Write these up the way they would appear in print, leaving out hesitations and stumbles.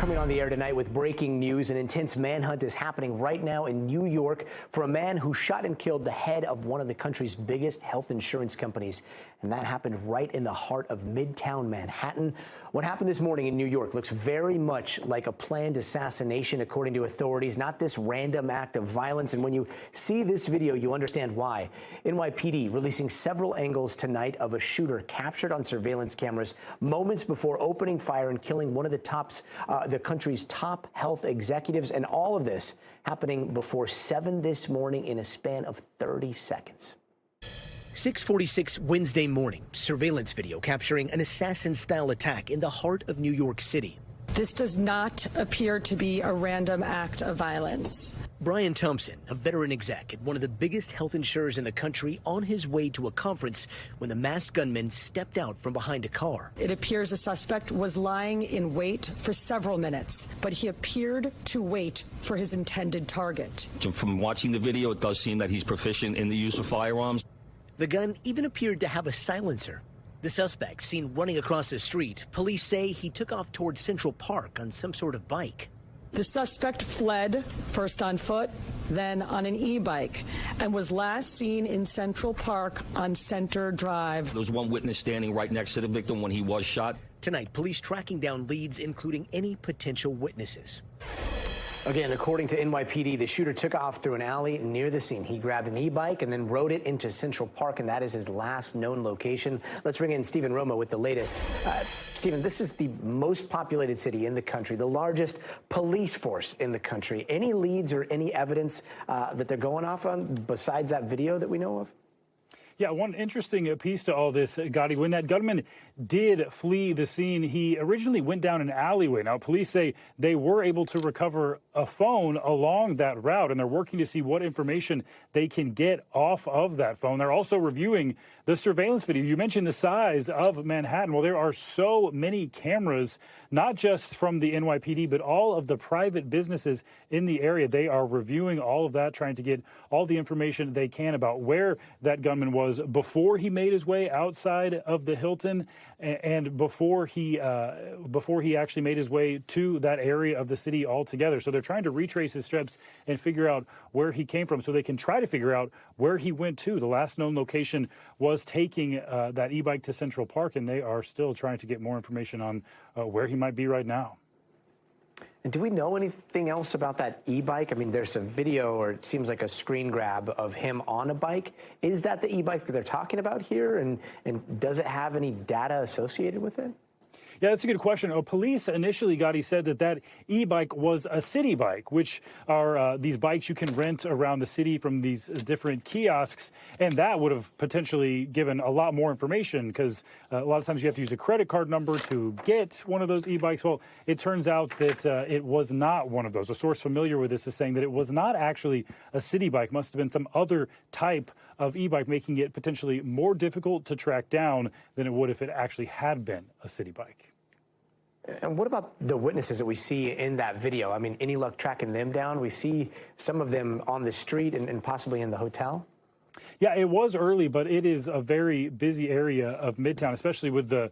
coming on the air tonight with breaking news. An intense manhunt is happening right now in New York for a man who shot and killed the head of one of the country's biggest health insurance companies. And that happened right in the heart of Midtown Manhattan. What happened this morning in New York looks very much like a planned assassination, according to authorities, not this random act of violence. And when you see this video, you understand why. NYPD releasing several angles tonight of a shooter captured on surveillance cameras moments before opening fire and killing one of the country's top health executives. And all of this happening before 7 this morning in a span of 30 seconds. 6:46 Wednesday morning, surveillance video capturing an assassin-style attack in the heart of New York City. This does not appear to be a random act of violence. Brian Thompson, a veteran exec at one of the biggest health insurers in the country, on his way to a conference when the masked gunman stepped out from behind a car. It appears the suspect was lying in wait for several minutes, but he appeared to wait for his intended target. From watching the video, it does seem that he's proficient in the use of firearms. The gun even appeared to have a silencer. The suspect, seen running across the street, police say he took off towards Central Park on some sort of bike. The suspect fled, first on foot, then on an e-bike, and was last seen in Central Park on Center Drive. There was one witness standing right next to the victim when he was shot. Tonight, police tracking down leads, including any potential witnesses. Again, according to NYPD, the shooter took off through an alley near the scene. He grabbed an e-bike and then rode it into Central Park, and that is his last known location. Let's bring in Stephen Romo with the latest. Stephen, this is the most populated city in the country, the largest police force in the country. Any leads or any evidence that they're going off on besides that video that we know of? Yeah, one interesting piece to all this, Gadi, when that gunman did flee the scene, he originally went down an alleyway. Now, police say they were able to recover a phone along that route, and they're working to see what information they can get off of that phone. They're also reviewing the surveillance video. You mentioned the size of Manhattan. Well, there are so many cameras, not just from the NYPD, but all of the private businesses in the area. They are reviewing all of that, trying to get all the information they can about where that gunman was before he made his way outside of the Hilton and before he actually made his way to that area of the city altogether. So they're trying to retrace his steps and figure out where he came from so they can try to figure out where he went to. The last known location was taking that e-bike to Central Park, and they are still trying to get more information on where he might be right now. And do we know anything else about that e-bike? I mean, there's a video, or it seems like a screen grab of him on a bike. Is that the e-bike that they're talking about here? And does it have any data associated with it? Yeah, that's a good question. Police initially, Gadi, said that e-bike was a city bike, which are these bikes you can rent around the city from these different kiosks. And that would have potentially given a lot more information because a lot of times you have to use a credit card number to get one of those e-bikes. Well, it turns out that it was not one of those. A source familiar with this is saying that it was not actually a city bike, must have been some other type of e-bike, making it potentially more difficult to track down than it would if it actually had been a city bike. And what about the witnesses that we see in that video? I mean, any luck tracking them down? We see some of them on the street and possibly in the hotel. Yeah, it was early, but it is a very busy area of Midtown, especially with the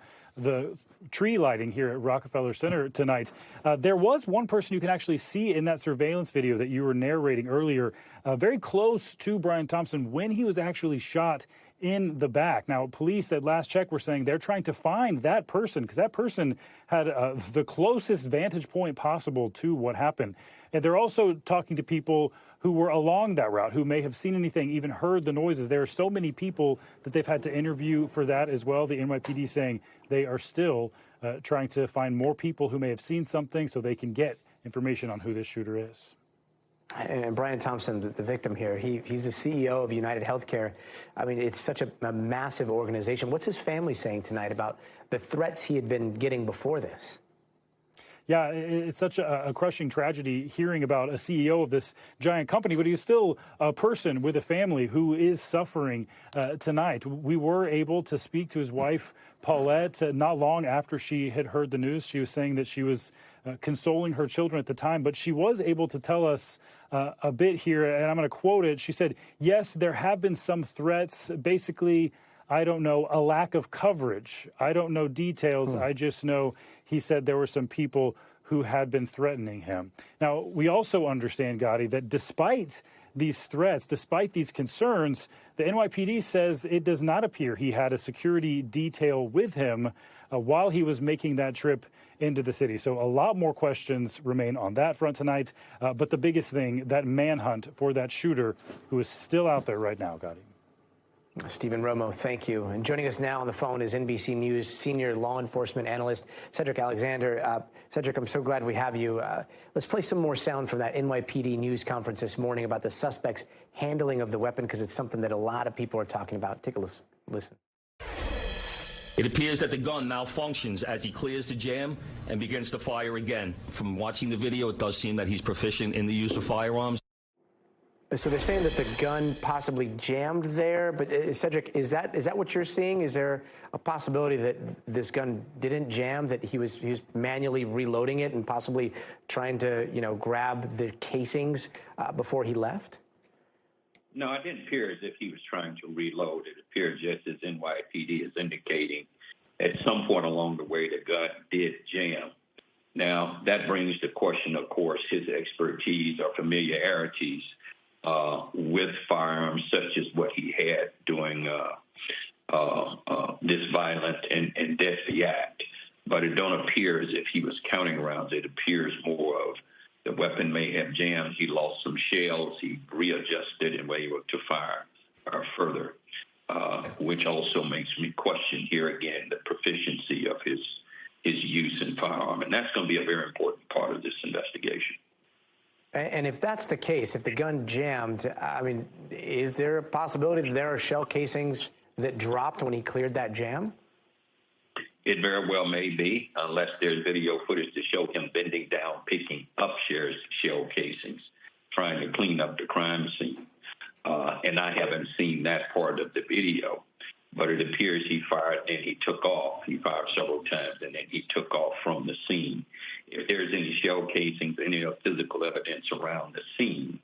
tree lighting here at Rockefeller Center tonight. There was one person you can actually see in that surveillance video that you were narrating earlier, very close to Brian Thompson when he was actually shot in the back. Now, police at last check were saying they're trying to find that person because that person had the closest vantage point possible to what happened. And they're also talking to people who were along that route, who may have seen anything, even heard the noises. There are so many people that they've had to interview for that as well. The NYPD saying they are still trying to find more people who may have seen something so they can get information on who this shooter is. And Brian Thompson, the victim here, he's the CEO of UnitedHealthcare. I mean, it's such a massive organization. What's his family saying tonight about the threats he had been getting before this? Yeah, it's such a crushing tragedy hearing about a CEO of this giant company, but he's still a person with a family who is suffering tonight. We were able to speak to his wife, Paulette, not long after she had heard the news. She was saying that she was consoling her children at the time, but she was able to tell us a bit here, and I'm going to quote it. She said, yes, there have been some threats. Basically, I don't know, a lack of coverage. I don't know details. I just know he said there were some people who had been threatening him. Now, we also understand, Gadi, that despite these threats, despite these concerns, the NYPD says it does not appear he had a security detail with him while he was making that trip into the city. So a lot more questions remain on that front tonight. But the biggest thing, that manhunt for that shooter who is still out there right now, Gadi. Stephen Romo, thank you. And joining us now on the phone is NBC News senior law enforcement analyst Cedric Alexander. Cedric, I'm so glad we have you. Let's play some more sound from that NYPD news conference this morning about the suspect's handling of the weapon, because it's something that a lot of people are talking about. Take a listen. It appears that the gun malfunctions as he clears the jam and begins to fire again. From watching the video, it does seem that he's proficient in the use of firearms. So they're saying that the gun possibly jammed there, but Cedric, is that what you're seeing? Is there a possibility that this gun didn't jam, that he was manually reloading it and possibly trying to, grab the casings before he left? No, it didn't appear as if he was trying to reload. It appeared, just as NYPD is indicating, at some point along the way, the gun did jam. Now, that brings the question, of course, his expertise or familiarities with firearms, such as what he had during this violent and deadly act. But it don't appear as if he was counting rounds. It appears more of the weapon may have jammed. He lost some shells. He readjusted and was able to fire further, which also makes me question here again the proficiency of his use in firearm. And that's going to be a very important part of this investigation. And if that's the case, if the gun jammed, I mean, is there a possibility that there are shell casings that dropped when he cleared that jam? It very well may be, unless there's video footage to show him bending down, picking up shell casings, trying to clean up the crime scene. And I haven't seen that part of the video, but it appears he fired and he took off. He fired several times and then he took off from the scene. If there's any shell casings, any physical evidence around the scene,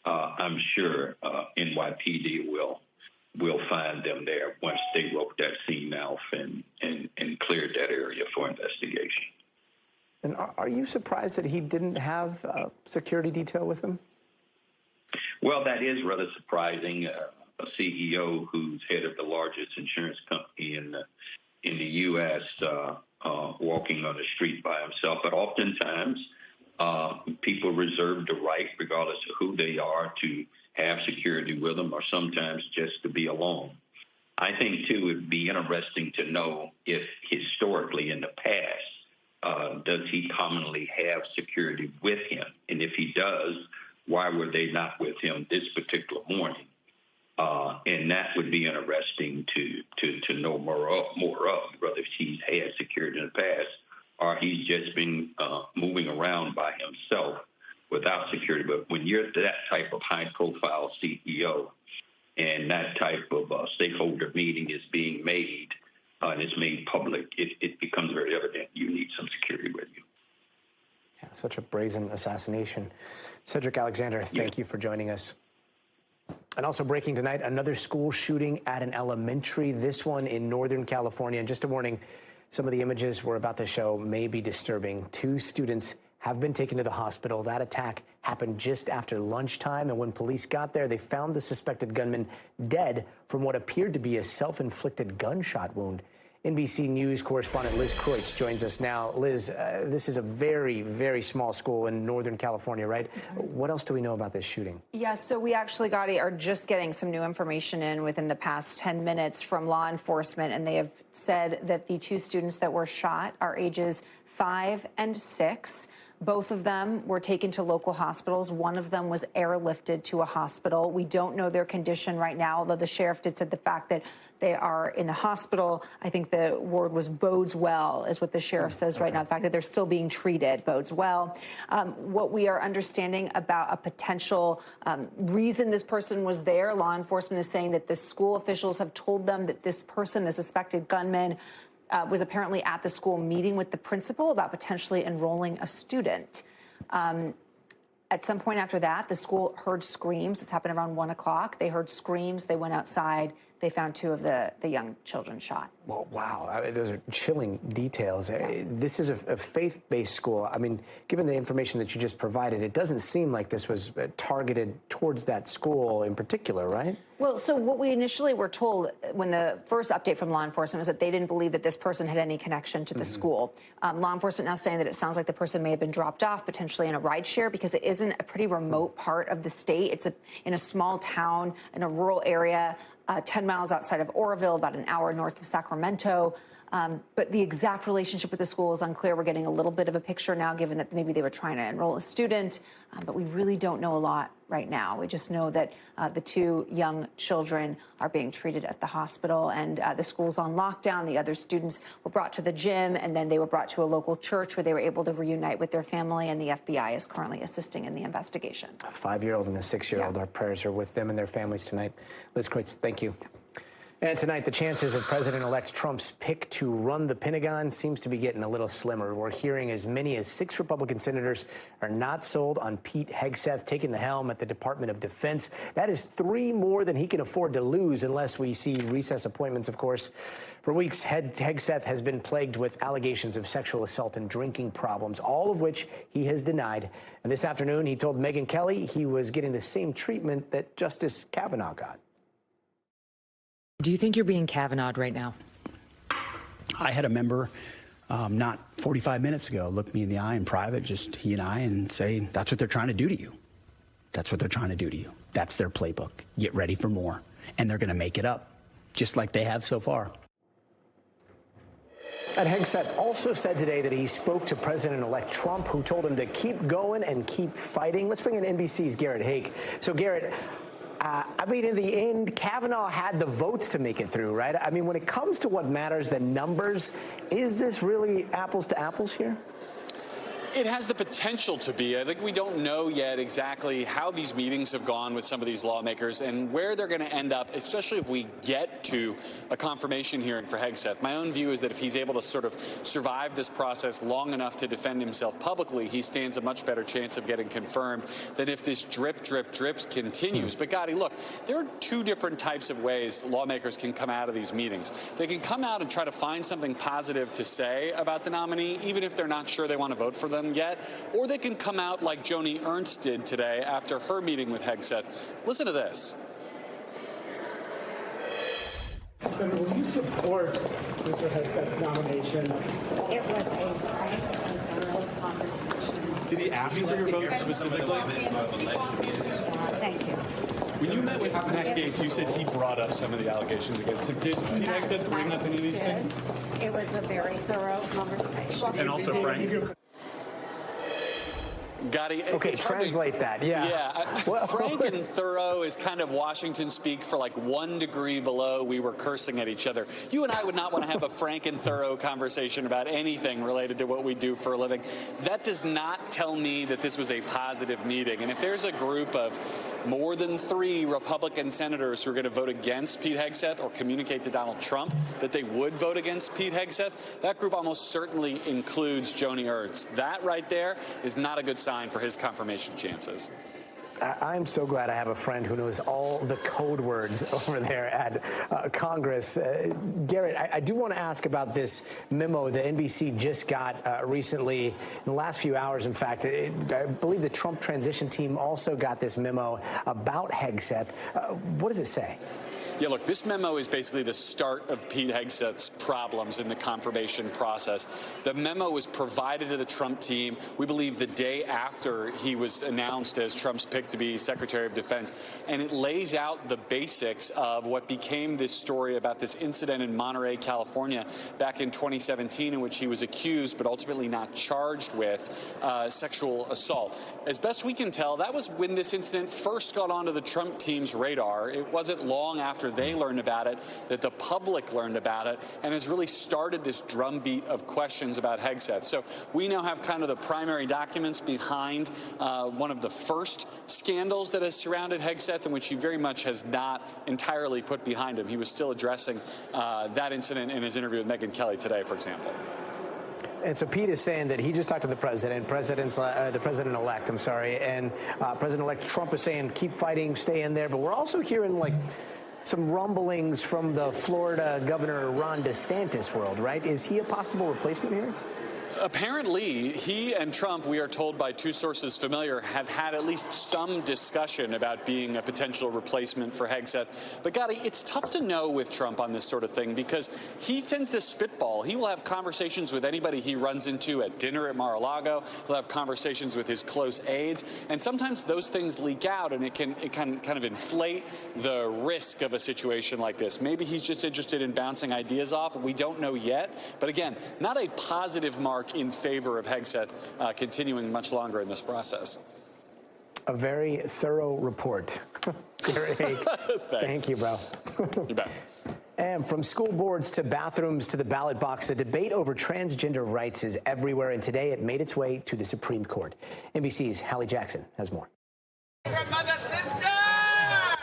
I'm sure NYPD will find them there once they roped that scene off and cleared that area for investigation. And are you surprised that he didn't have a security detail with him? Well, that is rather surprising. A CEO who's head of the largest insurance company in the U.S. Walking on the street by himself. But oftentimes, people reserve the right, regardless of who they are, to have security with them, or sometimes just to be alone. I think, too, it would be interesting to know if historically in the past, does he commonly have security with him? And if he does, why were they not with him this particular morning? And that would be interesting to know more of, whether he's had security in the past or he's just been moving around by himself without security. But when you're that type of high-profile CEO and that type of stakeholder meeting is being made and it's made public, it becomes very evident you need some security with you. Yeah, such a brazen assassination. Cedric Alexander, thank you for joining us. And also breaking tonight, another school shooting at an elementary, this one in Northern California. And just a warning, some of the images we're about to show may be disturbing. 2 students have been taken to the hospital. That attack happened just after lunchtime, and when police got there, they found the suspected gunman dead from what appeared to be a self-inflicted gunshot wound. NBC News correspondent Liz Kreutz joins us now. Liz, this is a very, very small school in Northern California, right? What else do we know about this shooting? Yeah, so we actually, Gadi, are just getting some new information in within the past 10 minutes from law enforcement, and they have said that the 2 students that were shot are ages 5 and 6. Both of them were taken to local hospitals. One of them was airlifted to a hospital. We don't know their condition right now, although the sheriff did say the fact that they are in the hospital, I think the word was bodes well, is what the sheriff says right now. The fact that they're still being treated bodes well. What we are understanding about a potential reason this person was there, law enforcement is saying that the school officials have told them that this person, the suspected gunman, was apparently at the school meeting with the principal about potentially enrolling a student. At some point after that, the school heard screams. This happened around 1 o'clock. They heard screams. They went outside. they found 2 of the young children shot. Well, wow. Those are chilling details. Yeah. This is a faith-based school. I mean, given the information that you just provided, it doesn't seem like this was targeted towards that school in particular, right? Well, so what we initially were told when the first update from law enforcement was that they didn't believe that this person had any connection to the school. Law enforcement now saying that it sounds like the person may have been dropped off, potentially in a rideshare, because it isn't a pretty remote part of the state. It's in a small town, in a rural area, 10 miles outside of Oroville, about an hour north of Sacramento. But the exact relationship with the school is unclear. We're getting a little bit of a picture now, given that maybe they were trying to enroll a student. But we really don't know a lot right now. We just know that the 2 young children are being treated at the hospital, and the school's on lockdown. The other students were brought to the gym, and then they were brought to a local church where they were able to reunite with their family, and the FBI is currently assisting in the investigation. A 5-year-old and a 6-year-old. Our prayers are with them and their families tonight. Liz Kreutz, thank you. And tonight, the chances of President-elect Trump's pick to run the Pentagon seems to be getting a little slimmer. We're hearing as many as 6 Republican senators are not sold on Pete Hegseth taking the helm at the Department of Defense. That is 3 more than he can afford to lose unless we see recess appointments, of course. For weeks, Hegseth has been plagued with allegations of sexual assault and drinking problems, all of which he has denied. And this afternoon, he told Megyn Kelly he was getting the same treatment that Justice Kavanaugh got. Do you think you're being Kavanaugh'd right now? I had a member not 45 minutes ago look me in the eye in private, just he and I, and say, that's what they're trying to do to you. That's what they're trying to do to you. That's their playbook. Get ready for more. And they're going to make it up, just like they have so far. And Hegseth also said today that he spoke to President-elect Trump, who told him to keep going and keep fighting. Let's bring in NBC's Garrett Haake. So, Garrett, I mean, in the end, Kavanaugh had the votes to make it through, right? I mean, when it comes to what matters, the numbers, is this really apples to apples here? It has the potential to be. I think we don't know yet exactly how these meetings have gone with some of these lawmakers and where they're going to end up, especially if we get to a confirmation hearing for Hegseth. My own view is that if he's able to sort of survive this process long enough to defend himself publicly, he stands a much better chance of getting confirmed than if this drip continues. But, Gadi, look, there are 2 different types of ways lawmakers can come out of these meetings. They can come out and try to find something positive to say about the nominee, even if they're not sure they want to vote for them yet, or they can come out like Joni Ernst did today after her meeting with Hegseth. Listen to this. Senator, will you support Mr. Hegseth's nomination? It was a frank and thorough conversation. Did he ask you for your vote specifically? Thank you. When you met with Matt Gaetz, you said he brought up some of the allegations against him. Did Pete Hegseth bring up any of these things? It was a very thorough conversation. And also frank? Gadi, okay, translate that. Yeah. Frank and thorough is kind of Washington speak for like 1 degree below we were cursing at each other. You and I would not want to have a frank and thorough conversation about anything related to what we do for a living. That does not tell me that this was a positive meeting. And if there's a group of more than 3 Republican senators who are going to vote against Pete Hegseth or communicate to Donald Trump that they would vote against Pete Hegseth, that group almost certainly includes Joni Ernst. That right there is not a good sign for his confirmation chances. I'm so glad I have a friend who knows all the code words over there at Congress. Garrett, I do want to ask about this memo that NBC just got recently, in the last few hours, in fact. I believe the Trump transition team also got this memo about Hegseth. What does it say? Yeah, look, this memo is basically the start of Pete Hegseth's problems in the confirmation process. The memo was provided to the Trump team, we believe, the day after he was announced as Trump's pick to be Secretary of Defense. And it lays out the basics of what became this story about this incident in Monterey, California, back in 2017, in which he was accused but ultimately not charged with sexual assault. As best we can tell, that was when this incident first got onto the Trump team's radar. It wasn't long after they learned about it that the public learned about it, and has really started this drumbeat of questions about Hegseth. So we now have kind of the primary documents behind one of the first scandals that has surrounded Hegseth, in which he very much has not entirely put behind him. He was still addressing that incident in his interview with Megyn Kelly today, for example. And so Pete is saying that he just talked to the president-elect, and President-elect Trump is saying keep fighting, stay in there. But we're also hearing, like, some rumblings from the Florida Governor Ron DeSantis world, right? Is he a possible replacement here? Apparently, he and Trump, we are told by two sources familiar, have had at least some discussion about being a potential replacement for Hegseth. But, Gadi, it's tough to know with Trump on this sort of thing because he tends to spitball. He will have conversations with anybody he runs into at dinner at Mar-a-Lago. He'll have conversations with his close aides. And sometimes those things leak out, and it can kind of inflate the risk of a situation like this. Maybe he's just interested in bouncing ideas off. We don't know yet. But, again, not a positive mark in favor of Hegseth continuing much longer in this process. A very thorough report. Jared, thank you, bro. You bet. And from school boards to bathrooms to the ballot box, a debate over transgender rights is everywhere, and today it made its way to the Supreme Court. NBC's Hallie Jackson has more.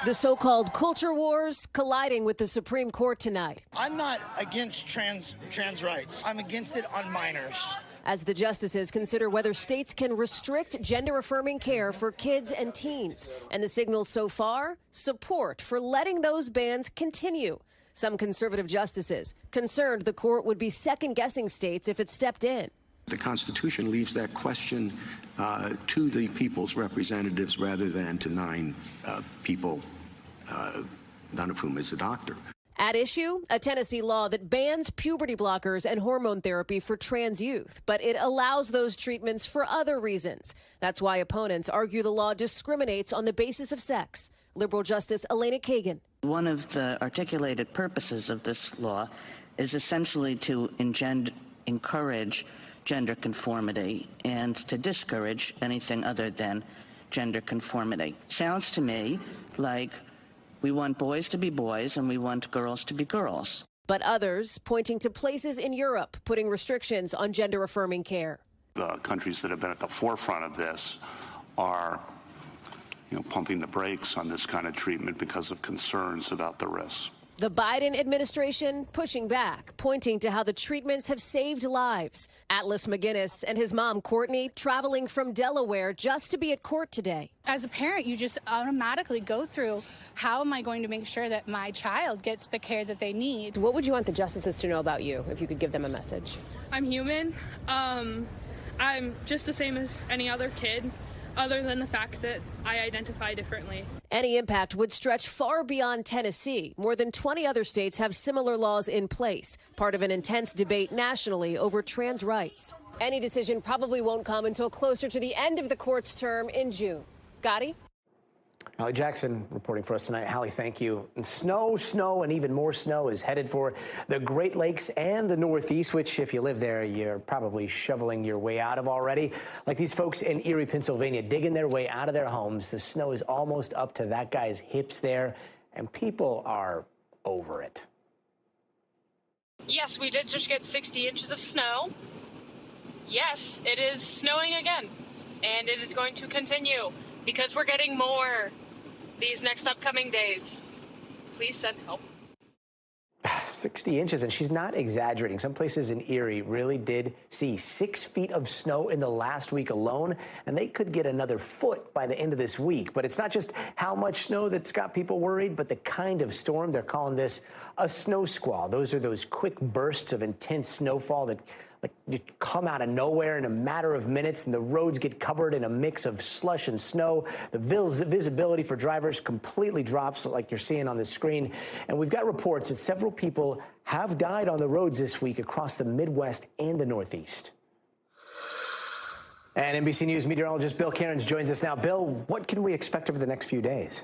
The so-called culture wars colliding with the Supreme Court tonight. I'm not against trans rights. I'm against it on minors. As the justices consider whether states can restrict gender-affirming care for kids and teens. And the signals so far, support for letting those bans continue. Some conservative justices concerned the court would be second-guessing states if it stepped in. The Constitution leaves that question to the people's representatives rather than to nine people, none of whom is a doctor. At issue, a Tennessee law that bans puberty blockers and hormone therapy for trans youth, but it allows those treatments for other reasons. That's why opponents argue the law discriminates on the basis of sex. Liberal Justice Elena Kagan. One of the articulated purposes of this law is essentially to encourage gender conformity and to discourage anything other than gender conformity. Sounds to me like we want boys to be boys and we want girls to be girls. But others pointing to places in Europe putting restrictions on gender-affirming care. The countries that have been at the forefront of this are, pumping the brakes on this kind of treatment because of concerns about the risks. The Biden administration pushing back, pointing to how the treatments have saved lives. Atlas McGinnis and his mom, Courtney, traveling from Delaware just to be at court today. As a parent, you just automatically go through, how am I going to make sure that my child gets the care that they need? What would you want the justices to know about you if you could give them a message? I'm human. I'm just the same as any other kid, other than the fact that I identify differently. Any impact would stretch far beyond Tennessee. More than 20 other states have similar laws in place, part of an intense debate nationally over trans rights. Any decision probably won't come until closer to the end of the court's term in June. Gadi? Hallie Jackson reporting for us tonight. Hallie, thank you. And snow, and even more snow is headed for the Great Lakes and the Northeast, which, if you live there, you're probably shoveling your way out of already. Like these folks in Erie, Pennsylvania, digging their way out of their homes. The snow is almost up to that guy's hips there, and people are over it. Yes, we did just get 60 inches of snow. Yes, it is snowing again, and it is going to continue because we're getting more these next upcoming days. Please send help. 60 inches, and she's not exaggerating. Some places in Erie really did see 6 feet of snow in the last week alone, and they could get another foot by the end of this week. But it's not just how much snow that's got people worried, but the kind of storm. They're calling this a snow squall. Those are those quick bursts of intense snowfall that you come out of nowhere in a matter of minutes, and the roads get covered in a mix of slush and snow. The visibility for drivers completely drops, like you're seeing on the screen. And we've got reports that several people have died on the roads this week across the Midwest and the Northeast. And NBC News meteorologist Bill Cairns joins us now. Bill, what can we expect over the next few days?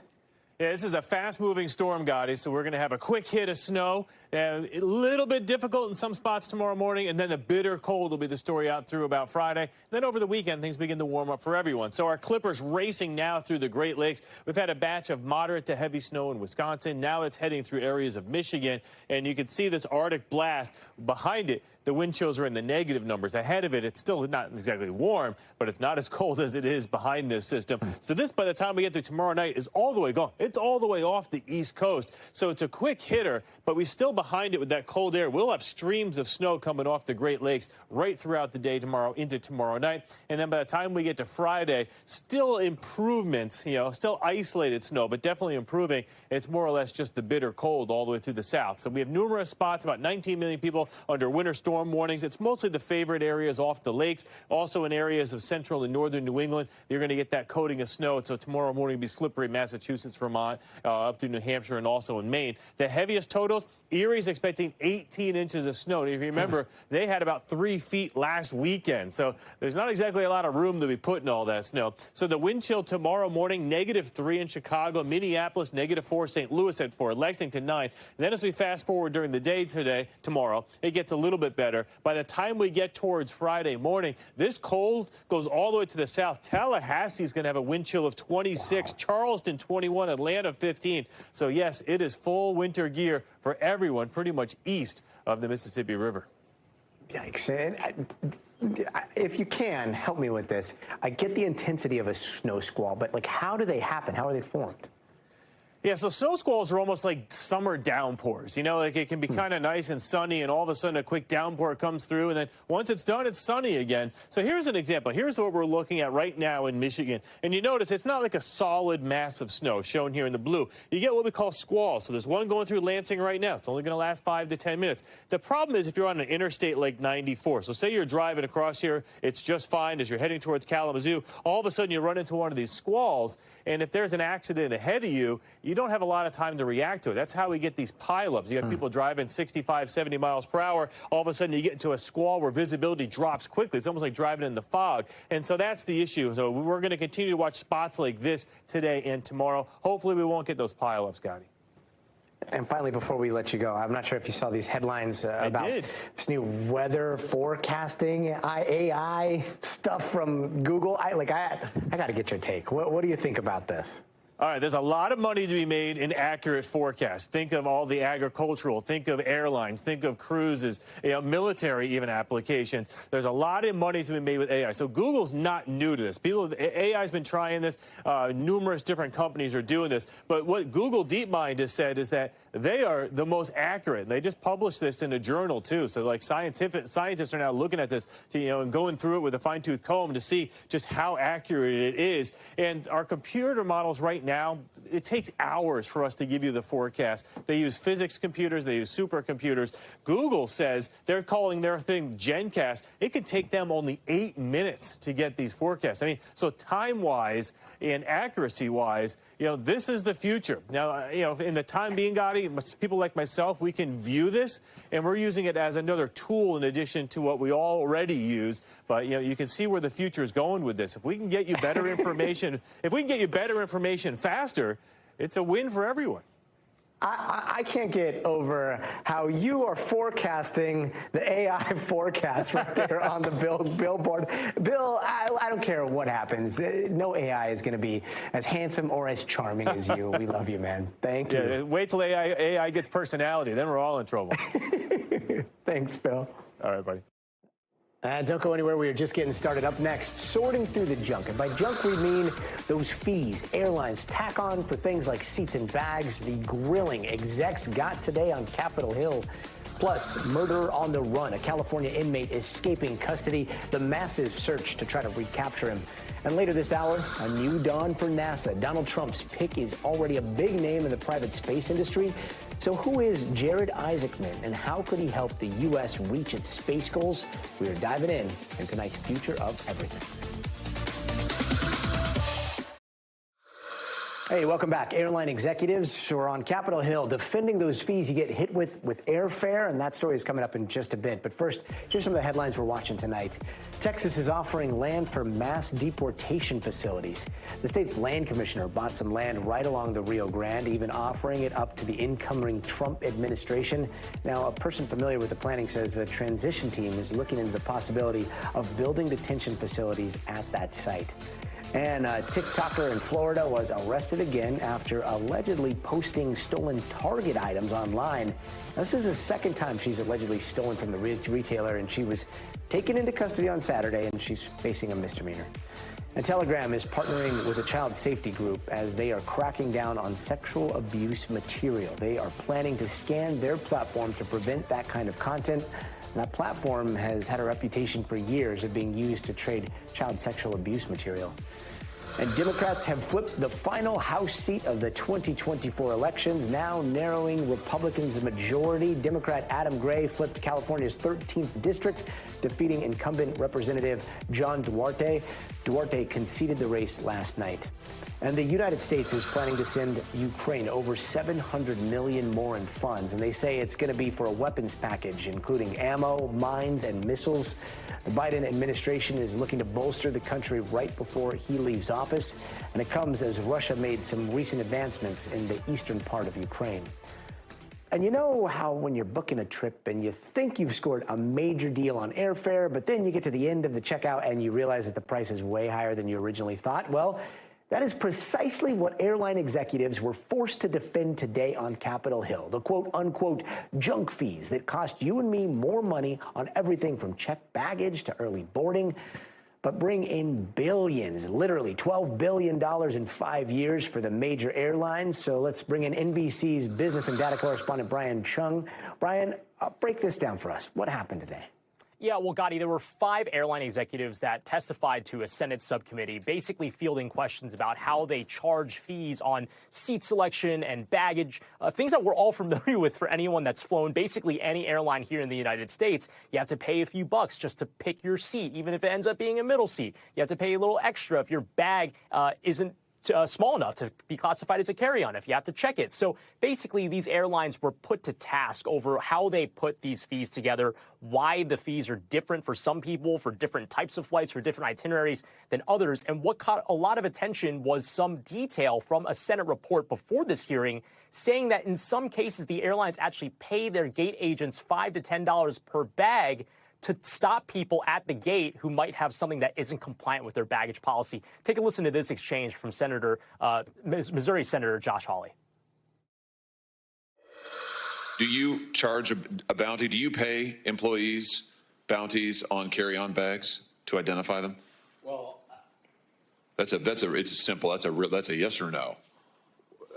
Yeah, this is a fast-moving storm, Gadi, so we're going to have a quick hit of snow. A little bit difficult in some spots tomorrow morning, and then the bitter cold will be the story out through about Friday. Then over the weekend, things begin to warm up for everyone. So our Clippers racing now through the Great Lakes. We've had a batch of moderate to heavy snow in Wisconsin. Now it's heading through areas of Michigan, and you can see this Arctic blast behind it the wind chills are in the negative numbers. Ahead of it, it's still not exactly warm, but it's not as cold as it is behind this system. So this, by the time we get to tomorrow night, is all the way gone. It's all the way off the East Coast. So it's a quick hitter, but we're still behind it with that cold air. We'll have streams of snow coming off the Great Lakes right throughout the day tomorrow into tomorrow night. And then by the time we get to Friday, still improvements, still isolated snow, but definitely improving. It's more or less just the bitter cold all the way through the south. So we have numerous spots, about 19 million people under winter storm warnings. It's mostly the favorite areas off the lakes, also in areas of central and northern New England. You're going to get that coating of snow. So tomorrow morning will be slippery in Massachusetts, Vermont, up through New Hampshire, and also in Maine. The heaviest totals, Erie's expecting 18 inches of snow. And if you remember, they had about 3 feet last weekend. So there's not exactly a lot of room to be putting all that snow. So the wind chill tomorrow morning, -3 in Chicago, Minneapolis, -4, St. Louis at 4, Lexington 9. And then as we fast forward during the day tomorrow, it gets a little bit better. By the time we get towards Friday morning, this cold goes all the way to the south. Tallahassee is going to have a wind chill of 26, Charleston 21, Atlanta 15. So yes, it is full winter gear for everyone pretty much east of the Mississippi River. Yikes. If you can, help me with this. I get the intensity of a snow squall, but how do they happen? How are they formed? Yeah, so snow squalls are almost like summer downpours. It can be kind of nice and sunny, and all of a sudden a quick downpour comes through, and then once it's done, it's sunny again. So here's an example. Here's what we're looking at right now in Michigan. And you notice it's not like a solid mass of snow shown here in the blue. You get what we call squalls. So there's one going through Lansing right now. It's only going to last 5 to 10 minutes. The problem is if you're on an interstate like 94. So say you're driving across here, it's just fine as you're heading towards Kalamazoo. All of a sudden you run into one of these squalls, and if there's an accident ahead of you, you don't have a lot of time to react to it. That's how we get these pileups. You got people driving 65, 70 miles per hour. All of a sudden, you get into a squall where visibility drops quickly. It's almost like driving in the fog. And so that's the issue. So we're going to continue to watch spots like this today and tomorrow. Hopefully, we won't get those pileups, Gadi. And finally, before we let you go, I'm not sure if you saw these headlines about this new weather forecasting, AI stuff from Google. I got to get your take. What do you think about this? All right, there's a lot of money to be made in accurate forecasts. Think of all the agricultural, think of airlines, think of cruises, military even applications. There's a lot of money to be made with AI. So Google's not new to this. AI's been trying this. Numerous different companies are doing this. But what Google DeepMind has said is that they are the most accurate. And they just published this in a journal, too. So, scientists are now looking at this, and going through it with a fine-tooth comb to see just how accurate it is. And our computer models right now, it takes hours for us to give you the forecast. They use physics computers. They use supercomputers. Google says they're calling their thing GenCast. It could take them only 8 minutes to get these forecasts. So time-wise and accuracy-wise, this is the future. Now, in the time being, Gadi, people like myself, we can view this, and we're using it as another tool in addition to what we already use. But, you can see where the future is going with this. If we can get you better information, faster, it's a win for everyone. I can't get over how you are forecasting the AI forecast right there on the billboard. Bill, I don't care what happens. No AI is going to be as handsome or as charming as you. We love you, man. Thank you. Yeah, wait till AI gets personality. Then we're all in trouble. Thanks, Bill. All right, buddy. Don't go anywhere. We are just getting started. Up next, sorting through the junk. And by junk, we mean those fees airlines tack on for things like seats and bags, the grilling execs got today on Capitol Hill. Plus, murder on the run. A California inmate escaping custody. The massive search to try to recapture him. And later this hour, a new dawn for NASA. Donald Trump's pick is already a big name in the private space industry. So who is Jared Isaacman, and how could he help the U.S. reach its space goals? We are diving in tonight's Future of Everything. Hey, welcome back. Airline executives are on Capitol Hill defending those fees you get hit with airfare, and that story is coming up in just a bit. But first, here's some of the headlines we're watching tonight. Texas is offering land for mass deportation facilities. The state's land commissioner bought some land right along the Rio Grande, even offering it up to the incoming Trump administration. Now, a person familiar with the planning says the transition team is looking into the possibility of building detention facilities at that site. And a TikToker in Florida was arrested again after allegedly posting stolen Target items online. This is the second time she's allegedly stolen from the retailer, and she was taken into custody on Saturday, and she's facing a misdemeanor. And Telegram is partnering with a child safety group as they are cracking down on sexual abuse material. They are planning to scan their platform to prevent that kind of content. And that platform has had a reputation for years of being used to trade child sexual abuse material. And Democrats have flipped the final House seat of the 2024 elections, now narrowing Republicans' majority. Democrat Adam Gray flipped California's 13th district, defeating incumbent Representative John Duarte. Duarte conceded the race last night. And the United States is planning to send Ukraine over $700 million more in funds. And they say it's going to be for a weapons package, including ammo, mines, and missiles. The Biden administration is looking to bolster the country right before he leaves office. And it comes as Russia made some recent advancements in the eastern part of Ukraine. And you know how when you're booking a trip and you think you've scored a major deal on airfare, but then you get to the end of the checkout and you realize that the price is way higher than you originally thought? Well, that is precisely what airline executives were forced to defend today on Capitol Hill. The quote-unquote junk fees that cost you and me more money on everything from checked baggage to early boarding, but bring in billions, literally $12 billion in 5 years for the major airlines. So let's bring in NBC's business and data correspondent Brian Chung. Brian, break this down for us. What happened today? Yeah, well, Gadi, there were 5 airline executives that testified to a Senate subcommittee, basically fielding questions about how they charge fees on seat selection and baggage, things that we're all familiar with for anyone that's flown basically any airline here in the United States. You have to pay a few bucks just to pick your seat, even if it ends up being a middle seat. You have to pay a little extra if your bag isn't small enough to be classified as a carry-on, if you have to check it. So basically, these airlines were put to task over how they put these fees together, why the fees are different for some people, for different types of flights, for different itineraries than others. And what caught a lot of attention was some detail from a Senate report before this hearing saying that in some cases, the airlines actually pay their gate agents $5 to $10 per bag to stop people at the gate who might have something that isn't compliant with their baggage policy. Take a listen to this exchange from Missouri Senator Josh Hawley. Do you charge a bounty? Do you pay employees bounties on carry-on bags to identify them? Well, it's simple. That's a yes or no.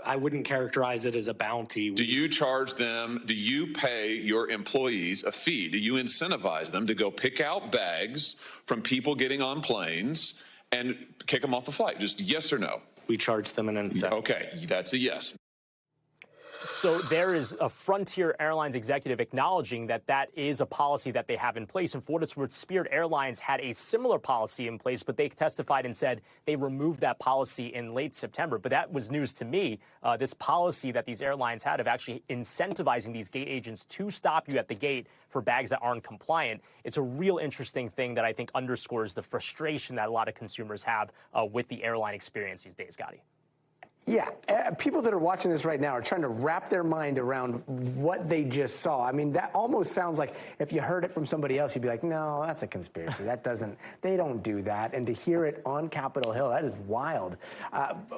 I wouldn't characterize it as a bounty. Do you charge them? Do you pay your employees a fee? Do you incentivize them to go pick out bags from people getting on planes and kick them off the flight? Just yes or no. We charge them an incentive. Okay, that's a yes. So there is a Frontier Airlines executive acknowledging that that is a policy that they have in place. And for what it's worth, Spirit Airlines had a similar policy in place, but they testified and said they removed that policy in late September. But that was news to me, this policy that these airlines had of actually incentivizing these gate agents to stop you at the gate for bags that aren't compliant. It's a real interesting thing that I think underscores the frustration that a lot of consumers have with the airline experience these days, Gadi. Yeah, people that are watching this right now are trying to wrap their mind around what they just saw. I mean, that almost sounds like if you heard it from somebody else, you'd be like, no, that's a conspiracy. They don't do that. And to hear it on Capitol Hill, that is wild.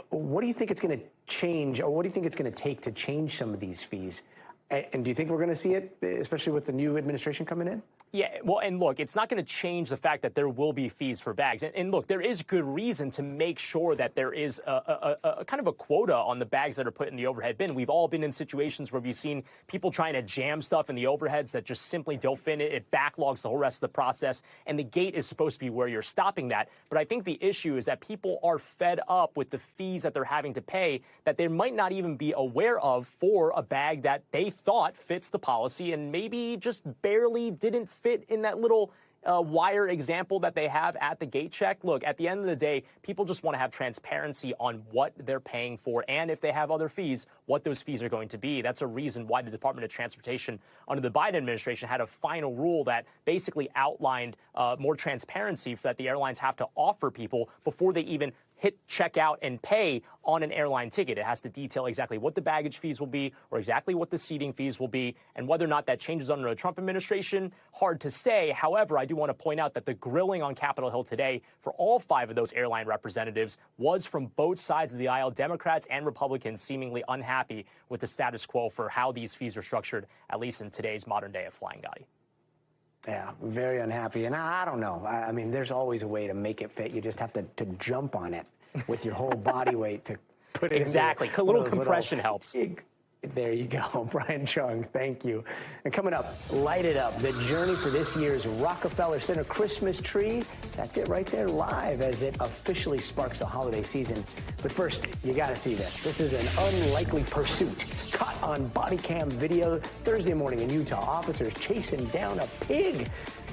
What do you think it's going to change, or what do you think it's going to take to change some of these fees? And do you think we're going to see it, especially with the new administration coming in? Yeah, well, and look, it's not going to change the fact that there will be fees for bags. And look, there is good reason to make sure that there is a kind of a quota on the bags that are put in the overhead bin. We've all been in situations where we've seen people trying to jam stuff in the overheads that just simply don't fit it. It backlogs the whole rest of the process. And the gate is supposed to be where you're stopping that. But I think the issue is that people are fed up with the fees that they're having to pay that they might not even be aware of for a bag that they thought fits the policy and maybe just barely didn't fit in that little wire example that they have at the gate check. Look, at the end of the day, people just want to have transparency on what they're paying for, and if they have other fees, what those fees are going to be. That's a reason why the Department of Transportation under the Biden administration had a final rule that basically outlined more transparency that the airlines have to offer people before they even hit checkout and pay on an airline ticket. It has to detail exactly what the baggage fees will be or exactly what the seating fees will be, and whether or not that changes under the Trump administration, hard to say. However, I do want to point out that the grilling on Capitol Hill today for all 5 of those airline representatives was from both sides of the aisle, Democrats and Republicans seemingly unhappy with the status quo for how these fees are structured, at least in today's modern day of flying, Gadi. Yeah, very unhappy. And I don't know. I mean, there's always a way to make it fit. You just have to jump on it with your whole body weight to put it exactly. into A little compression helps. There you go. Brian Chung, thank you. And coming up, light it up. The journey for this year's Rockefeller Center Christmas tree. That's it right there live as it officially sparks the holiday season. But first, you got to see this. This is an unlikely pursuit caught on body cam video Thursday morning in Utah. Officers chasing down a pig.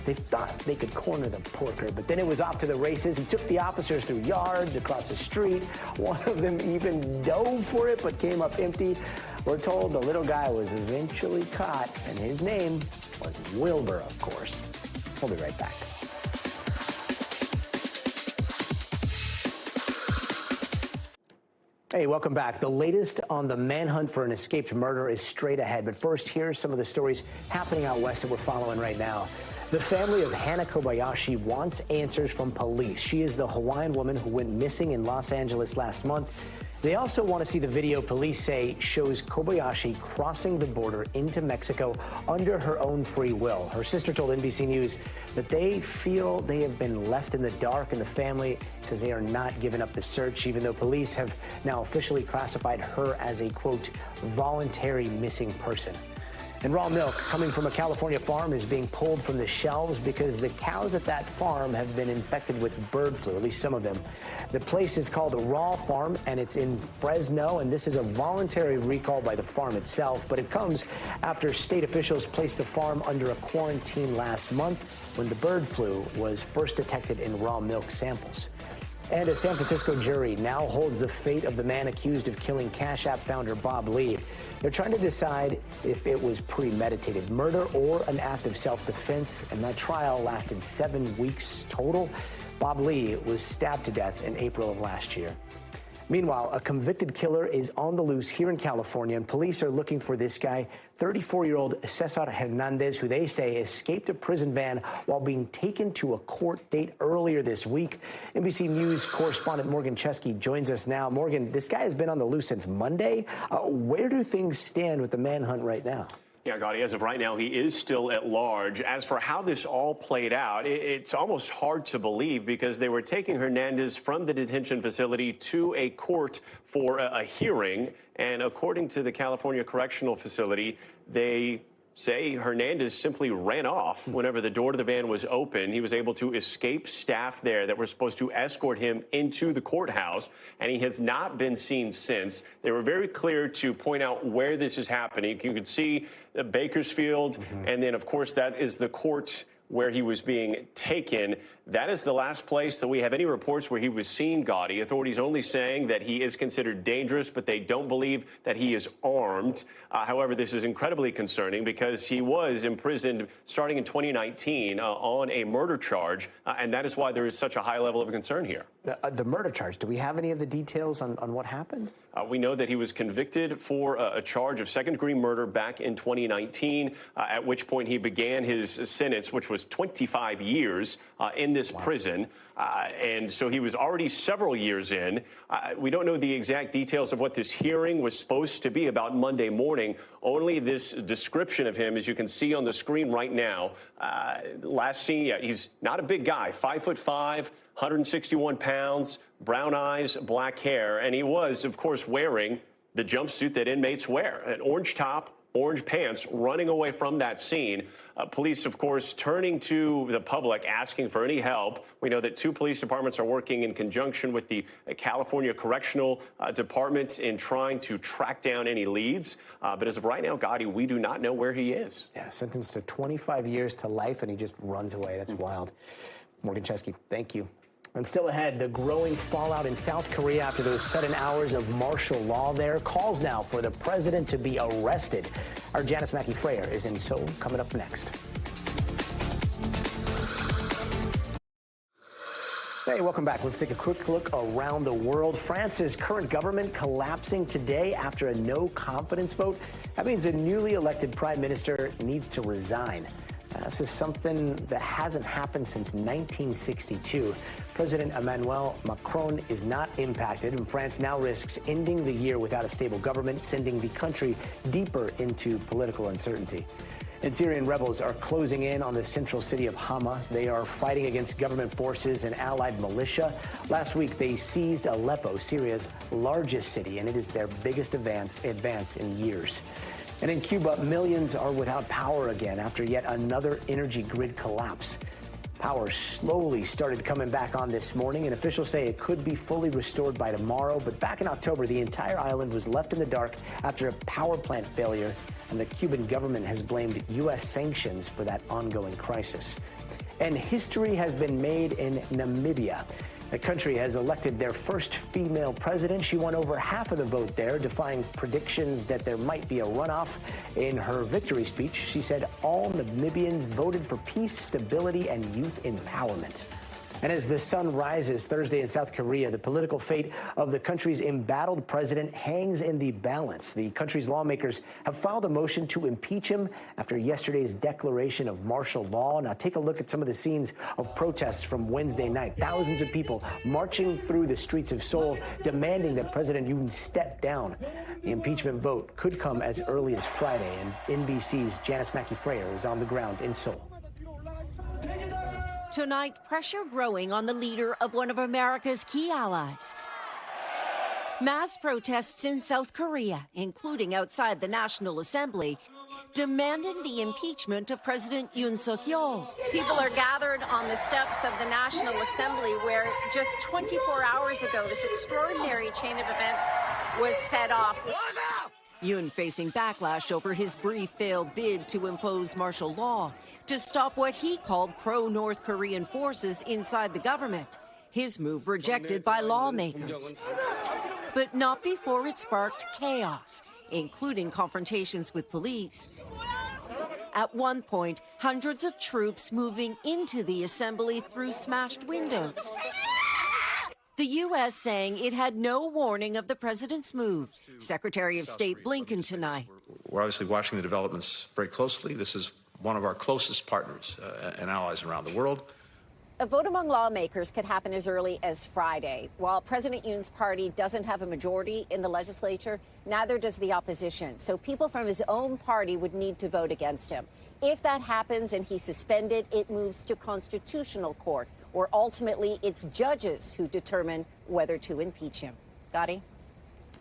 They thought they could corner the porker, but then it was off to the races. He took the officers through yards, across the street. One of them even dove for it, but came up empty. We're told the little guy was eventually caught, and his name was Wilbur, of course. We'll be right back. Hey, welcome back. The latest on the manhunt for an escaped murderer is straight ahead. But first, here's some of the stories happening out west that we're following right now. The family of Hana Kobayashi wants answers from police. She is the Hawaiian woman who went missing in Los Angeles last month. They also want to see the video police say shows Kobayashi crossing the border into Mexico under her own free will. Her sister told NBC News that they feel they have been left in the dark, and the family says they are not giving up the search, even though police have now officially classified her as a, quote, voluntary missing person. And raw milk coming from a California farm is being pulled from the shelves because the cows at that farm have been infected with bird flu, at least some of them. The place is called Raw Farm, and it's in Fresno, and this is a voluntary recall by the farm itself, but it comes after state officials placed the farm under a quarantine last month when the bird flu was first detected in raw milk samples. And a San Francisco jury now holds the fate of the man accused of killing Cash App founder Bob Lee. They're trying to decide if it was premeditated murder or an act of self-defense, and that trial lasted 7 weeks total. Bob Lee was stabbed to death in April of last year. Meanwhile, a convicted killer is on the loose here in California, and police are looking for this guy, 34-year-old Cesar Hernandez, who they say escaped a prison van while being taken to a court date earlier this week. NBC News correspondent Morgan Chesky joins us now. Morgan, this guy has been on the loose since Monday. Where do things stand with the manhunt right now? Yeah, Gadi, as of right now, he is still at large. As for how this all played out, it's almost hard to believe because they were taking Hernandez from the detention facility to a court for a hearing. And according to the California Correctional Facility, they say Hernandez simply ran off whenever the door to the van was open. He was able to escape staff there that were supposed to escort him into the courthouse, and he has not been seen since. They were very clear to point out where this is happening. You could see Bakersfield, and then, of course, that is the court where he was being taken. That is the last place that we have any reports where he was seen, Gadi. Authorities only saying that he is considered dangerous, but they don't believe that he is armed. However, this is incredibly concerning because he was imprisoned starting in 2019 on a murder charge, and that is why there is such a high level of concern here. The murder charge, do we have any of the details on what happened? We know that he was convicted for a charge of second-degree murder back in 2019, at which point he began his sentence, which was 25 years in this prison. And so he was already several years in. We don't know the exact details of what this hearing was supposed to be about Monday morning. Only this description of him, as you can see on the screen right now. Last seen, he's not a big guy, 5'5", 161 pounds, brown eyes, black hair. And he was, of course, wearing the jumpsuit that inmates wear, an orange top, orange pants, running away from that scene. Police, of course, turning to the public, asking for any help. We know that 2 police departments are working in conjunction with the California Correctional Department in trying to track down any leads. But as of right now, Gadi, we do not know where he is. Yeah, sentenced to 25 years to life, and he just runs away. That's wild. Morgan Chesky, thank you. And still ahead, the growing fallout in South Korea after those sudden hours of martial law there. Calls now for the president to be arrested. Our Janice Mackey-Freyer is in Seoul, coming up next. Hey, welcome back. Let's take a quick look around the world. France's current government collapsing today after a no confidence vote. That means a newly elected prime minister needs to resign. This is something that hasn't happened since 1962. President Emmanuel Macron is not impacted, and France now risks ending the year without a stable government, sending the country deeper into political uncertainty. And Syrian rebels are closing in on the central city of Hama. They are fighting against government forces and allied militia. Last week, they seized Aleppo, Syria's largest city, and it is their biggest advance in years. And in Cuba, millions are without power again after yet another energy grid collapse. Power slowly started coming back on this morning, and officials say it could be fully restored by tomorrow. But back in October, the entire island was left in the dark after a power plant failure, and the Cuban government has blamed U.S. sanctions for that ongoing crisis. And history has been made in Namibia. The country has elected their first female president. She won over half of the vote there, defying predictions that there might be a runoff. In her victory speech, she said all Namibians voted for peace, stability, and youth empowerment. And as the sun rises Thursday in South Korea, the political fate of the country's embattled president hangs in the balance. The country's lawmakers have filed a motion to impeach him after yesterday's declaration of martial law. Now take a look at some of the scenes of protests from Wednesday night. Thousands of people marching through the streets of Seoul, demanding that President Yoon step down. The impeachment vote could come as early as Friday, and NBC's Janice Mackey-Frayer is on the ground in Seoul. Tonight, pressure growing on the leader of one of America's key allies. Mass protests in South Korea, including outside the National Assembly, demanding the impeachment of President Yoon Suk-yeol. People are gathered on the steps of the National Assembly, where just 24 hours ago, this extraordinary chain of events was set off. Yoon facing backlash over his brief failed bid to impose martial law to stop what he called pro-North Korean forces inside the government. His move rejected by lawmakers. But not before it sparked chaos, including confrontations with police. At one point, hundreds of troops moving into the assembly through smashed windows. The U.S. saying it had no warning of the president's move. Secretary of State Blinken tonight. We're obviously watching the developments very closely. This is one of our closest partners and allies around the world. A vote among lawmakers could happen as early as Friday. While President Yoon's party doesn't have a majority in the legislature, neither does the opposition. So people from his own party would need to vote against him. If that happens and he's suspended, it moves to constitutional court, where ultimately it's judges who determine whether to impeach him. Gadi?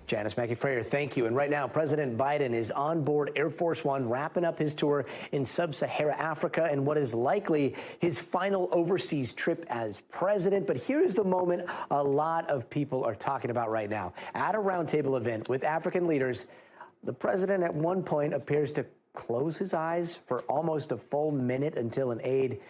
Janice Mackey-Frayer, thank you. And right now, President Biden is on board Air Force One, wrapping up his tour in sub-Saharan Africa and what is likely his final overseas trip as president. But here's the moment a lot of people are talking about right now. At a roundtable event with African leaders, the president at one point appears to close his eyes for almost a full minute until an aide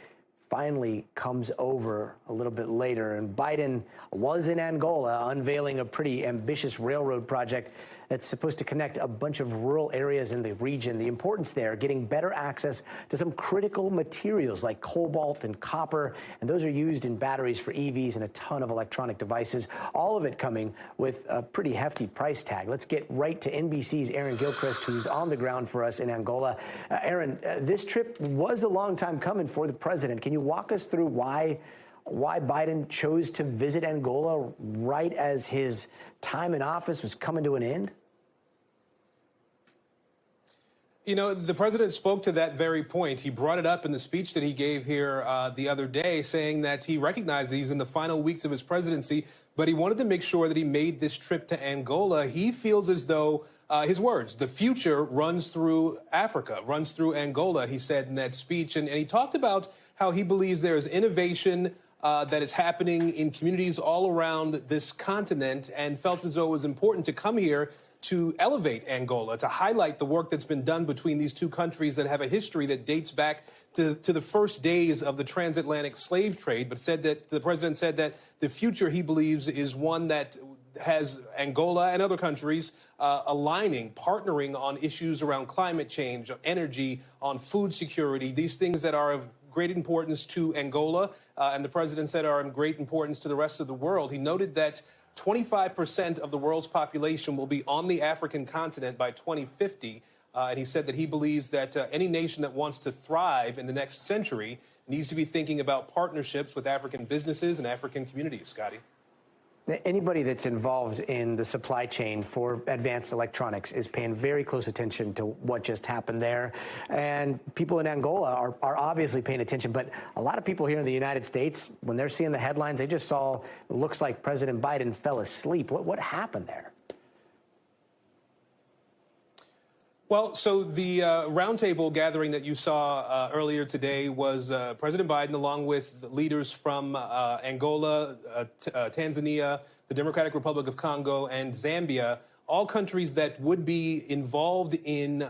finally comes over a little bit later. And Biden was in Angola unveiling a pretty ambitious railroad project that's supposed to connect a bunch of rural areas in the region. The importance there, getting better access to some critical materials like cobalt and copper, and those are used in batteries for EVs and a ton of electronic devices, all of it coming with a pretty hefty price tag. Let's get right to NBC's Aaron Gilchrist, who's on the ground for us in Angola. Aaron, this trip was a long time coming for the president. Can you walk us through why Biden chose to visit Angola right as his time in office was coming to an end? You know, the president spoke to that very point. He brought it up in the speech that he gave here the other day, saying that he recognized that he's in the final weeks of his presidency, but he wanted to make sure that he made this trip to Angola. He feels as though, his words, the future runs through Africa, runs through Angola, he said in that speech. And he talked about how he believes there is innovation that is happening in communities all around this continent, and felt as though it was important to come here to elevate Angola, to highlight the work that's been done between these two countries that have a history that dates back to the first days of the transatlantic slave trade. But said that the president said that the future, he believes, is one that has Angola and other countries aligning, partnering on issues around climate change, energy, on food security, these things that are of great importance to Angola, and the president said are of great importance to the rest of the world. He noted that 25% of the world's population will be on the African continent by 2050. And he said that he believes that any nation that wants to thrive in the next century needs to be thinking about partnerships with African businesses and African communities. Gadi. Anybody that's involved in the supply chain for advanced electronics is paying very close attention to what just happened there. And people in Angola are obviously paying attention. But a lot of people here in the United States, when they're seeing the headlines, they just saw it looks like President Biden fell asleep. What happened there? Well, so the roundtable gathering that you saw earlier today was President Biden, along with leaders from Angola, Tanzania, the Democratic Republic of Congo, and Zambia, all countries that would be involved in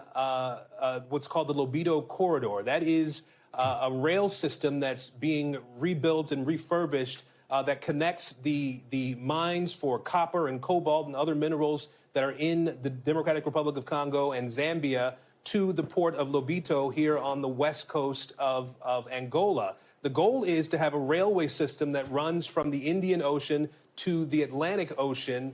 what's called the Lobito Corridor. That is a rail system that's being rebuilt and refurbished that connects the mines for copper and cobalt and other minerals that are in the Democratic Republic of Congo and Zambia to the port of Lobito here on the west coast of Angola. The goal is to have a railway system that runs from the Indian Ocean to the Atlantic Ocean,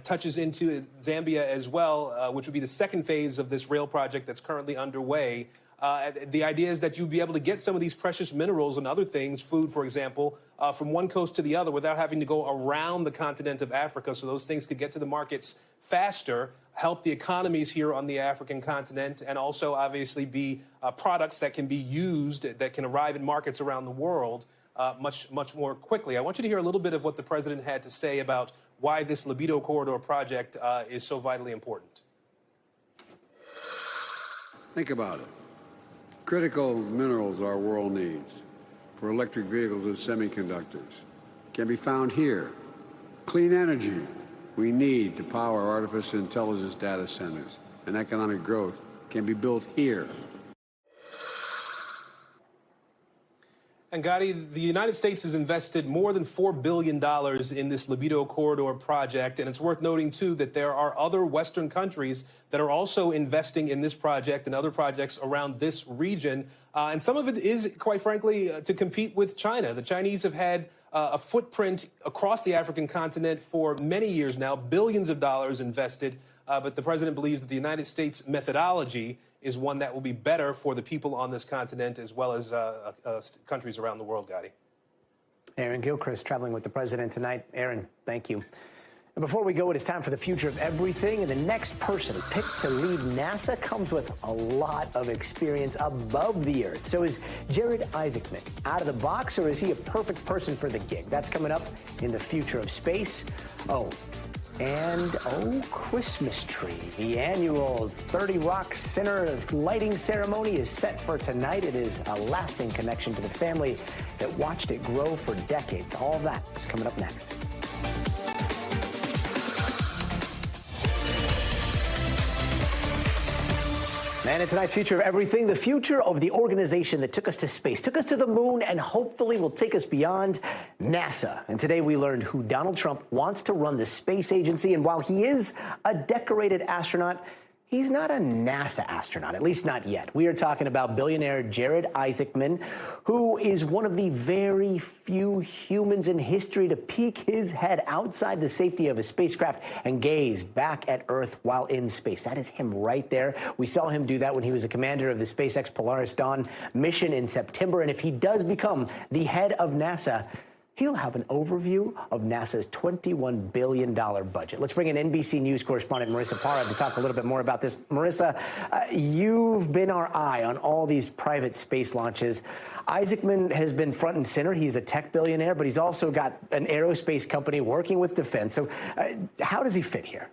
touches into Zambia as well, which would be the second phase of this rail project that's currently underway. The idea is that you'd be able to get some of these precious minerals and other things, food, for example, from one coast to the other without having to go around the continent of Africa. So those things could get to the markets faster, help the economies here on the African continent, and also obviously be products that can be used, that can arrive in markets around the world much more quickly. I want you to hear a little bit of what the president had to say about why this Lobito Corridor project is so vitally important. Think about it. Critical minerals our world needs for electric vehicles and semiconductors can be found here. Clean energy we need to power artificial intelligence data centers and economic growth can be built here. And Gadi, the United States has invested more than $4 billion in this Lobito Corridor project. And it's worth noting, too, that there are other Western countries that are also investing in this project and other projects around this region. And some of it is, quite frankly, to compete with China. The Chinese have had a footprint across the African continent for many years now, billions of dollars invested. But the president believes that the United States methodology is one that will be better for the people on this continent as well as countries around the world, Gadi. Aaron Gilchrist traveling with the president tonight. Aaron, thank you. And before we go, it is time for the future of everything. And the next person picked to lead NASA comes with a lot of experience above the Earth. So is Jared Isaacman out of the box, or is he a perfect person for the gig? That's coming up in the future of space. And Christmas tree. The annual 30 Rock Center lighting ceremony is set for tonight. It is a lasting connection to the family that watched it grow for decades. All of that is coming up next. And in tonight's Future of Everything, the future of the organization that took us to space, took us to the moon, and hopefully will take us beyond, NASA. And today we learned who Donald Trump wants to run the space agency. And while he is a decorated astronaut, he's not a NASA astronaut, at least not yet. We are talking about billionaire Jared Isaacman, who is one of the very few humans in history to peek his head outside the safety of a spacecraft and gaze back at Earth while in space. That is him right there. We saw him do that when he was a commander of the SpaceX Polaris Dawn mission in September. And if he does become the head of NASA, he'll have an overview of NASA's $21 billion budget. Let's bring in NBC News correspondent Marissa Parra to talk a little bit more about this. Marissa, you've been our eye on all these private space launches. Isaacman has been front and center. He's a tech billionaire, but he's also got an aerospace company working with defense. So how does he fit here?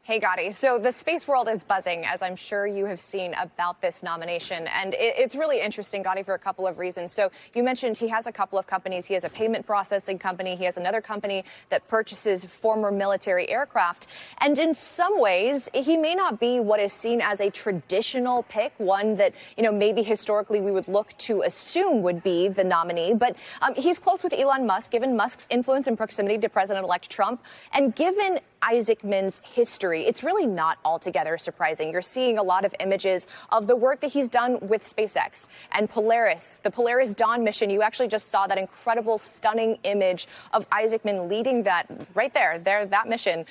Hey, Gadi. So the space world is buzzing, as I'm sure you have seen, about this nomination. And it's really interesting, Gadi, for a couple of reasons. So you mentioned he has a couple of companies. He has a payment processing company. He has another company that purchases former military aircraft. And in some ways, he may not be what is seen as a traditional pick, one that, maybe historically we would look to assume would be the nominee. But he's close with Elon Musk, given Musk's influence and proximity to President-elect Trump. And given Isaacman's history, it's really not altogether surprising. You're seeing a lot of images of the work that he's done with SpaceX and Polaris, the Polaris Dawn mission. You actually just saw that incredible, stunning image of Isaacman leading that right there, that mission,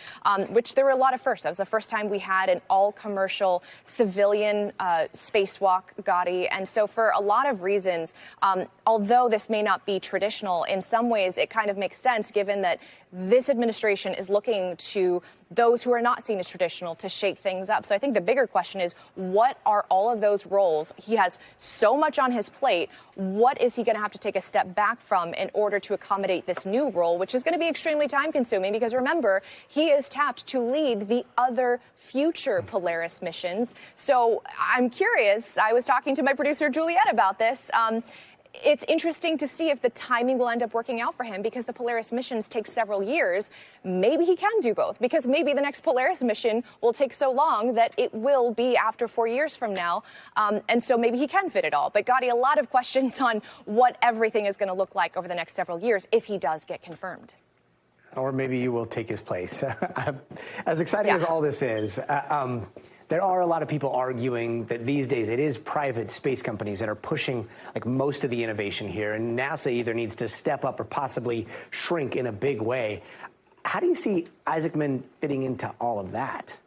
which there were a lot of firsts. That was the first time we had an all-commercial civilian spacewalk, Gadi. And so for a lot of reasons, although this may not be traditional, in some ways it kind of makes sense given that this administration is looking to those who are not seen as traditional to shake things up. So I think the bigger question is, what are all of those roles? He has so much on his plate. What is he going to have to take a step back from in order to accommodate this new role, which is going to be extremely time consuming? Because remember, he is tapped to lead the other future Polaris missions. So I'm curious. I was talking to my producer, Juliet, about this. It's interesting to see if the timing will end up working out for him, because the Polaris missions take several years. Maybe he can do both, because maybe the next Polaris mission will take so long that it will be after 4 years from now. And so maybe he can fit it all. But Gadi, a lot of questions on what everything is going to look like over the next several years if he does get confirmed. Or maybe you will take his place. As exciting as all this is, there are a lot of people arguing that these days it is private space companies that are pushing like most of the innovation here, and NASA either needs to step up or possibly shrink in a big way. How do you see Isaacman fitting into all of that?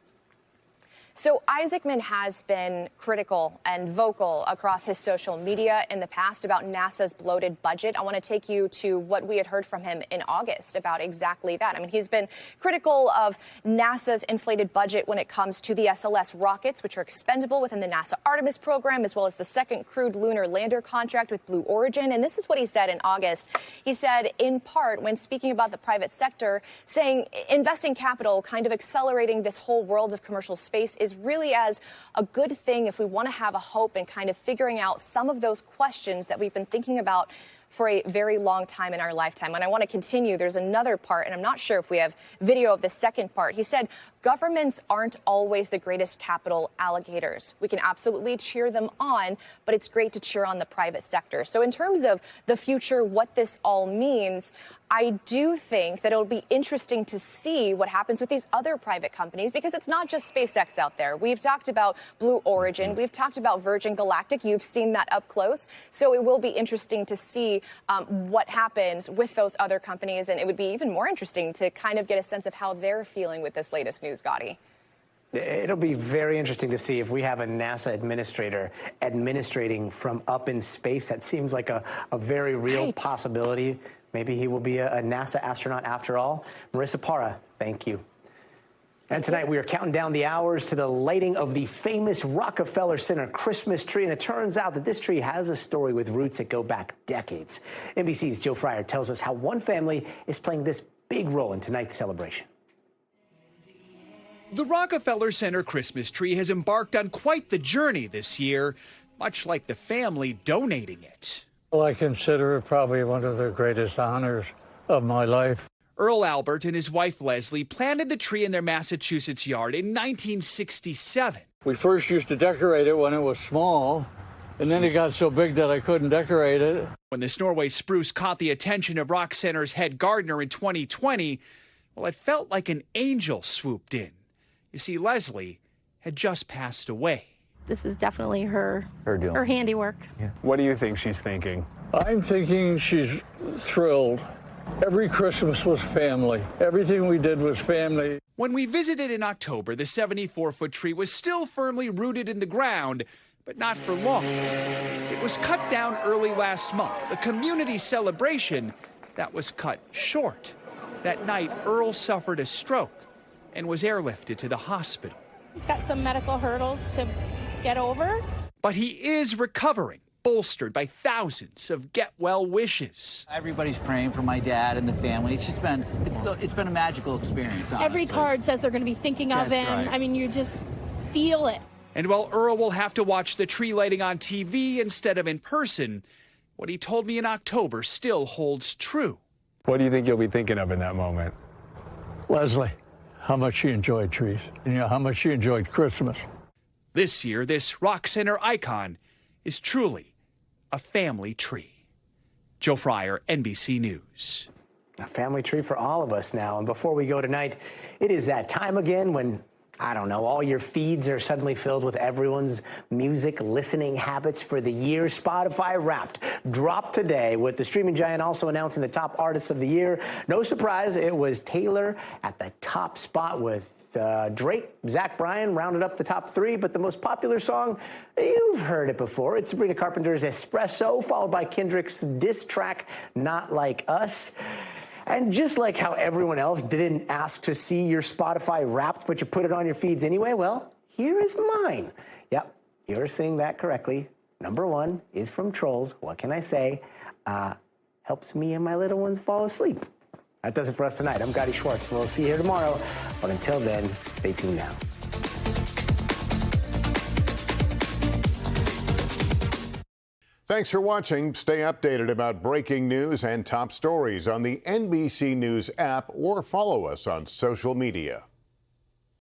So Isaacman has been critical and vocal across his social media in the past about NASA's bloated budget. I want to take you to what we had heard from him in August about exactly that. I mean, he's been critical of NASA's inflated budget when it comes to the SLS rockets, which are expendable within the NASA Artemis program, as well as the second crewed lunar lander contract with Blue Origin. And this is what he said in August. He said, in part, when speaking about the private sector, saying investing capital, kind of accelerating this whole world of commercial space is really as a good thing if we want to have a hope and kind of figuring out some of those questions that we've been thinking about for a very long time in our lifetime. And I want to continue. There's another part, and I'm not sure if we have video of the second part. He said, governments aren't always the greatest capital allocators. We can absolutely cheer them on, but it's great to cheer on the private sector. So in terms of the future, what this all means, I do think that it'll be interesting to see what happens with these other private companies, because it's not just SpaceX out there. We've talked about Blue Origin. We've talked about Virgin Galactic. You've seen that up close. So it will be interesting to see what happens with those other companies. And it would be even more interesting to kind of get a sense of how they're feeling with this latest news, Gadi. It'll be very interesting to see if we have a NASA administrator administrating from up in space. That seems like a very real possibility. Maybe he will be a NASA astronaut after all. Marissa Parra, thank you. And tonight we are counting down the hours to the lighting of the famous Rockefeller Center Christmas tree. And it turns out that this tree has a story with roots that go back decades. NBC's Joe Fryer tells us how one family is playing this big role in tonight's celebration. The Rockefeller Center Christmas tree has embarked on quite the journey this year, much like the family donating it. Well, I consider it probably one of the greatest honors of my life. Earl Albert and his wife Leslie planted the tree in their Massachusetts yard in 1967. We first used to decorate it when it was small, and then it got so big that I couldn't decorate it. When this Norway spruce caught the attention of Rock Center's head gardener in 2020, well, it felt like an angel swooped in. You see, Leslie had just passed away. This is definitely her handiwork. Yeah. What do you think she's thinking? I'm thinking she's thrilled. Every Christmas was family. Everything we did was family. When we visited in October, the 74-foot tree was still firmly rooted in the ground, but not for long. It was cut down early last month, a community celebration that was cut short. That night, Earl suffered a stroke and was airlifted to the hospital. He's got some medical hurdles to get over. But he is recovering, bolstered by thousands of get-well wishes. Everybody's praying for my dad and the family. It's just been, it's been a magical experience, honestly. Every card says they're going to be thinking of him. Right. I mean, you just feel it. And while Earl will have to watch the tree lighting on TV instead of in person, what he told me in October still holds true. What do you think you'll be thinking of in that moment? Leslie, how much she enjoyed trees, and how much she enjoyed Christmas. This year, this Rock Center icon is truly a family tree. Joe Fryer, NBC News. A family tree for all of us now. And before we go tonight, it is that time again when, I don't know, all your feeds are suddenly filled with everyone's music listening habits for the year. Spotify Wrapped dropped today, with the streaming giant also announcing the top artists of the year. No surprise, it was Taylor at the top spot, with Drake, Zach Bryan rounded up the top 3, but the most popular song, you've heard it before. It's Sabrina Carpenter's Espresso, followed by Kendrick's diss track, Not Like Us. And just like how everyone else didn't ask to see your Spotify Wrapped, but you put it on your feeds anyway, well, here is mine. Yep, you're seeing that correctly. Number 1 is from Trolls. What can I say? Helps me and my little ones fall asleep. That does it for us tonight. I'm Gadi Schwartz. We'll see you here tomorrow. But until then, stay tuned now. Thanks for watching. Stay updated about breaking news and top stories on the NBC News app, or follow us on social media.